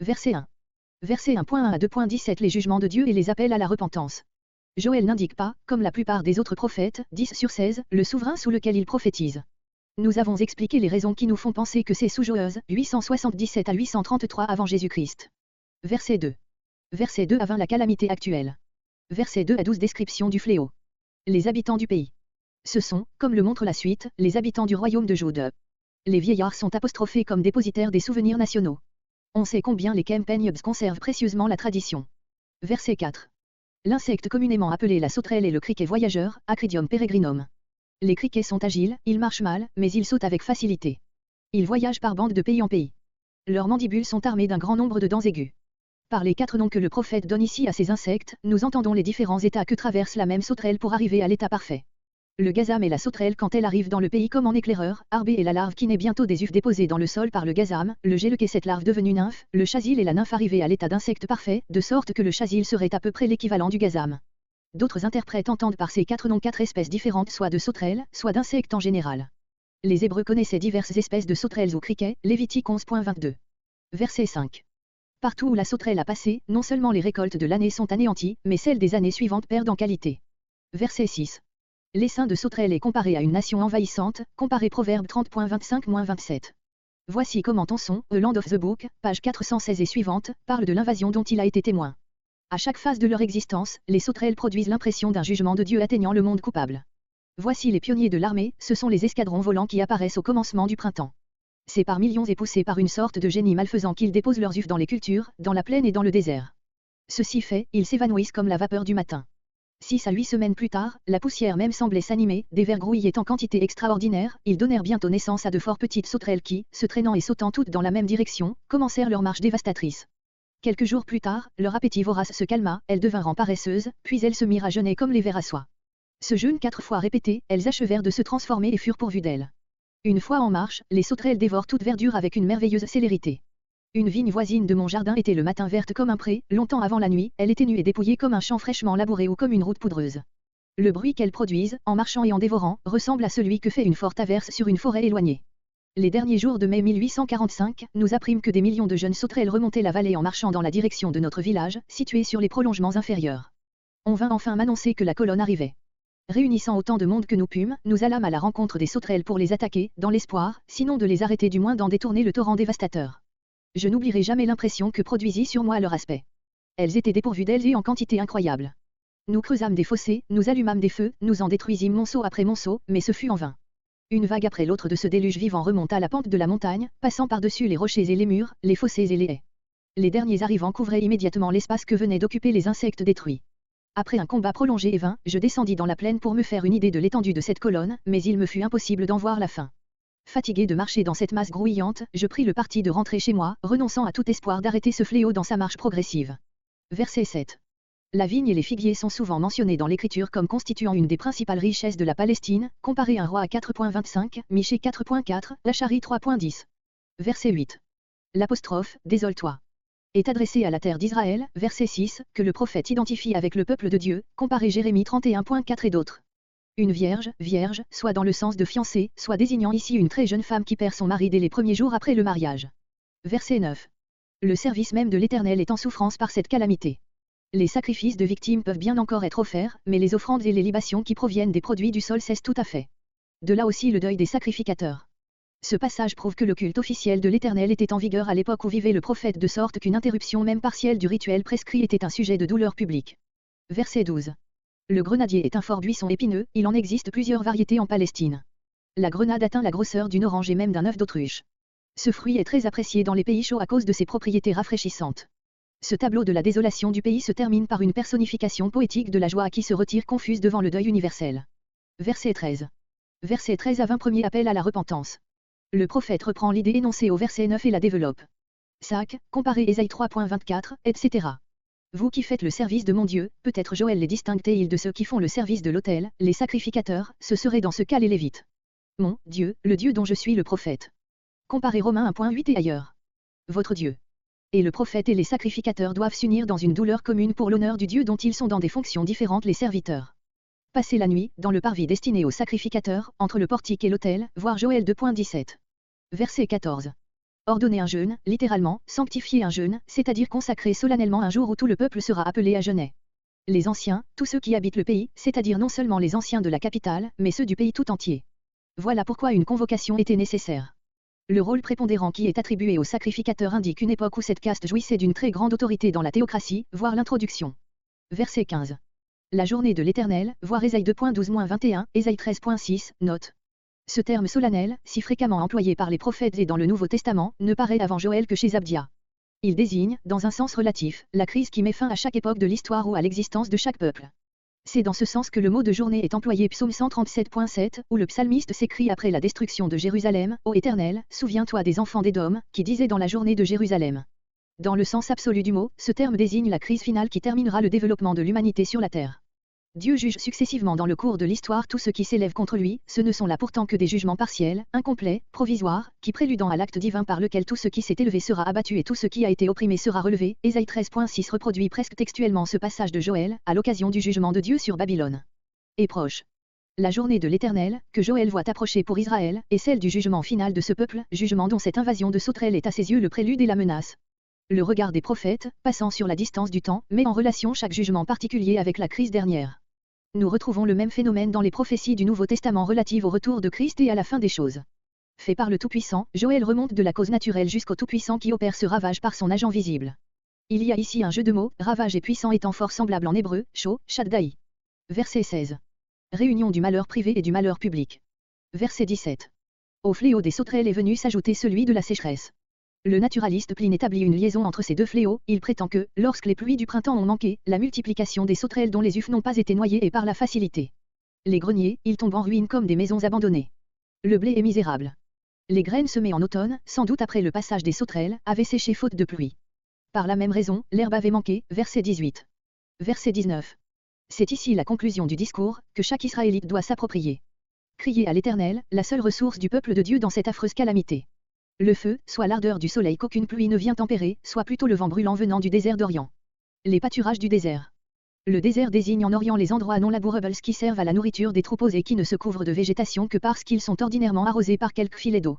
Verset 1. Verset 1.1 à 2.17 Les jugements de Dieu et les appels à la repentance. Joël n'indique pas, comme la plupart des autres prophètes, 10 sur 16, le souverain sous lequel il prophétise. Nous avons expliqué les raisons qui nous font penser que c'est sous Joël, 877 à 833 avant Jésus-Christ. Verset 2. Verset 2 à 20 La calamité actuelle. Verset 2 à 12 Description du fléau. Les habitants du pays. Ce sont, comme le montre la suite, les habitants du royaume de Juda. Les vieillards sont apostrophés comme dépositaires des souvenirs nationaux. On sait combien les Kempeniubs conservent précieusement la tradition. Verset 4. L'insecte communément appelé la sauterelle est le criquet voyageur, Acridium peregrinum. Les criquets sont agiles, ils marchent mal, mais ils sautent avec facilité. Ils voyagent par bandes de pays en pays. Leurs mandibules sont armées d'un grand nombre de dents aiguës. Par les 4 noms que le prophète donne ici à ces insectes, nous entendons les différents états que traverse la même sauterelle pour arriver à l'état parfait. Le gazam est la sauterelle quand elle arrive dans le pays comme en éclaireur, Arbé est la larve qui naît bientôt des œufs déposés dans le sol par le gazam, le géleque est cette larve devenue nymphe, le chazil est la nymphe arrivée à l'état d'insecte parfait, de sorte que le chazil serait à peu près l'équivalent du gazam. D'autres interprètes entendent par ces 4 noms 4 espèces différentes soit de sauterelles, soit d'insectes en général. Les Hébreux connaissaient diverses espèces de sauterelles ou criquets, Lévitique 11.22. Verset 5. Partout où la sauterelle a passé, non seulement les récoltes de l'année sont anéanties, mais celles des années suivantes perdent en qualité. Verset 6. L'essaim de sauterelle est comparé à une nation envahissante, comparé Proverbe 30.25-27. Voici comment Tonson, A Land of the Book, page 416 et suivante, parle de l'invasion dont il a été témoin. À chaque phase de leur existence, les sauterelles produisent l'impression d'un jugement de Dieu atteignant le monde coupable. Voici les pionniers de l'armée, ce sont les escadrons volants qui apparaissent au commencement du printemps. C'est par millions et poussés par une sorte de génie malfaisant qu'ils déposent leurs œufs dans les cultures, dans la plaine et dans le désert. Ceci fait, ils s'évanouissent comme la vapeur du matin. 6 à 8 semaines plus tard, la poussière même semblait s'animer, des vers grouillaient en quantité extraordinaire, ils donnèrent bientôt naissance à de fort petites sauterelles qui, se traînant et sautant toutes dans la même direction, commencèrent leur marche dévastatrice. Quelques jours plus tard, leur appétit vorace se calma, elles devinrent paresseuses, puis elles se mirent à jeûner comme les vers à soie. Ce jeûne 4 fois répété, elles achevèrent de se transformer et furent pourvues d'ailes. Une fois en marche, les sauterelles dévorent toute verdure avec une merveilleuse célérité. Une vigne voisine de mon jardin était le matin verte comme un pré, longtemps avant la nuit, elle était nue et dépouillée comme un champ fraîchement labouré ou comme une route poudreuse. Le bruit qu'elles produisent, en marchant et en dévorant, ressemble à celui que fait une forte averse sur une forêt éloignée. Les derniers jours de mai 1845, nous apprîmes que des millions de jeunes sauterelles remontaient la vallée en marchant dans la direction de notre village, situé sur les prolongements inférieurs. On vint enfin m'annoncer que la colonne arrivait. Réunissant autant de monde que nous pûmes, nous allâmes à la rencontre des sauterelles pour les attaquer, dans l'espoir, sinon de les arrêter du moins d'en détourner le torrent dévastateur. Je n'oublierai jamais l'impression que produisit sur moi leur aspect. Elles étaient dépourvues d'ailes et en quantité incroyable. Nous creusâmes des fossés, nous allumâmes des feux, nous en détruisîmes monceau après monceau, mais ce fut en vain. Une vague après l'autre de ce déluge vivant remonta la pente de la montagne, passant par-dessus les rochers et les murs, les fossés et les haies. Les derniers arrivants couvraient immédiatement l'espace que venaient d'occuper les insectes détruits. Après un combat prolongé et vain, je descendis dans la plaine pour me faire une idée de l'étendue de cette colonne, mais il me fut impossible d'en voir la fin. Fatigué de marcher dans cette masse grouillante, je pris le parti de rentrer chez moi, renonçant à tout espoir d'arrêter ce fléau dans sa marche progressive. Verset 7. La vigne et les figuiers sont souvent mentionnés dans l'Écriture comme constituant une des principales richesses de la Palestine, comparé un roi à 4.25, Michée 4.4, Lacharie 3.10. Verset 8. L'apostrophe, désole-toi, est adressé à la terre d'Israël, verset 6, que le prophète identifie avec le peuple de Dieu, comparé Jérémie 31.4 et d'autres. Une vierge, soit dans le sens de fiancée, soit désignant ici une très jeune femme qui perd son mari dès les premiers jours après le mariage. Verset 9. Le service même de l'Éternel est en souffrance par cette calamité. Les sacrifices de victimes peuvent bien encore être offerts, mais les offrandes et les libations qui proviennent des produits du sol cessent tout à fait. De là aussi le deuil des sacrificateurs. Ce passage prouve que le culte officiel de l'Éternel était en vigueur à l'époque où vivait le prophète de sorte qu'une interruption même partielle du rituel prescrit était un sujet de douleur publique. Verset 12. Le grenadier est un fort buisson épineux, il en existe plusieurs variétés en Palestine. La grenade atteint la grosseur d'une orange et même d'un œuf d'autruche. Ce fruit est très apprécié dans les pays chauds à cause de ses propriétés rafraîchissantes. Ce tableau de la désolation du pays se termine par une personnification poétique de la joie qui se retire confuse devant le deuil universel. Verset 13. Verset 13 à 20 premier appel à la repentance. Le prophète reprend l'idée énoncée au verset 9 et la développe. Sac, comparé Ésaïe 3.24, etc. Vous qui faites le service de mon Dieu, peut-être Joël les distingue-t-il de ceux qui font le service de l'autel, les sacrificateurs, ce seraient dans ce cas les Lévites. Mon Dieu, le Dieu dont je suis le prophète. Comparez Romains 1.8 et ailleurs. Votre Dieu. Et le prophète et les sacrificateurs doivent s'unir dans une douleur commune pour l'honneur du Dieu dont ils sont dans des fonctions différentes les serviteurs. Passer la nuit, dans le parvis destiné aux sacrificateurs, entre le portique et l'autel, voir Joël 2.17. Verset 14. Ordonner un jeûne, littéralement, sanctifier un jeûne, c'est-à-dire consacrer solennellement un jour où tout le peuple sera appelé à jeûner. Les anciens, tous ceux qui habitent le pays, c'est-à-dire non seulement les anciens de la capitale, mais ceux du pays tout entier. Voilà pourquoi une convocation était nécessaire. Le rôle prépondérant qui est attribué au sacrificateur indique une époque où cette caste jouissait d'une très grande autorité dans la théocratie, voire l'introduction. Verset 15. La journée de l'Éternel, voir Ésaïe 2.12-21, Ésaïe 13.6, note. Ce terme solennel, si fréquemment employé par les prophètes et dans le Nouveau Testament, ne paraît avant Joël que chez Abdia. Il désigne, dans un sens relatif, la crise qui met fin à chaque époque de l'histoire ou à l'existence de chaque peuple. C'est dans ce sens que le mot de journée est employé psaume 137.7, où le psalmiste s'écrie après la destruction de Jérusalem, Ô Éternel, souviens-toi des enfants d'Édom, qui disaient dans la journée de Jérusalem. Dans le sens absolu du mot, ce terme désigne la crise finale qui terminera le développement de l'humanité sur la terre. Dieu juge successivement dans le cours de l'histoire tout ce qui s'élève contre lui, ce ne sont là pourtant que des jugements partiels, incomplets, provisoires, qui préludant à l'acte divin par lequel tout ce qui s'est élevé sera abattu et tout ce qui a été opprimé sera relevé. Ésaïe 13.6 reproduit presque textuellement ce passage de Joël, à l'occasion du jugement de Dieu sur Babylone. Est proche. La journée de l'Éternel, que Joël voit approcher pour Israël, est celle du jugement final de ce peuple, jugement dont cette invasion de sauterelles est à ses yeux le prélude et la menace. Le regard des prophètes, passant sur la distance du temps, met en relation chaque jugement particulier avec la crise dernière. Nous retrouvons le même phénomène dans les prophéties du Nouveau Testament relatives au retour de Christ et à la fin des choses. Fait par le Tout-Puissant, Joël remonte de la cause naturelle jusqu'au Tout-Puissant qui opère ce ravage par son agent visible. Il y a ici un jeu de mots, ravage et puissant étant fort semblable en hébreu, sho, shaddaï. Verset 16. Réunion du malheur privé et du malheur public. Verset 17. Au fléau des sauterelles est venu s'ajouter celui de la sécheresse. Le naturaliste Pline établit une liaison entre ces deux fléaux, il prétend que, lorsque les pluies du printemps ont manqué, la multiplication des sauterelles dont les ufs n'ont pas été noyés est par la facilité. Les greniers, ils tombent en ruine comme des maisons abandonnées. Le blé est misérable. Les graines semées en automne, sans doute après le passage des sauterelles, avaient séché faute de pluie. Par la même raison, l'herbe avait manqué, verset 18. Verset 19. C'est ici la conclusion du discours, que chaque Israélite doit s'approprier. Crier à l'Éternel, la seule ressource du peuple de Dieu dans cette affreuse calamité. Le feu, soit l'ardeur du soleil qu'aucune pluie ne vient tempérer, soit plutôt le vent brûlant venant du désert d'Orient. Les pâturages du désert. Le désert désigne en Orient les endroits non labourables qui servent à la nourriture des troupeaux et qui ne se couvrent de végétation que parce qu'ils sont ordinairement arrosés par quelques filets d'eau.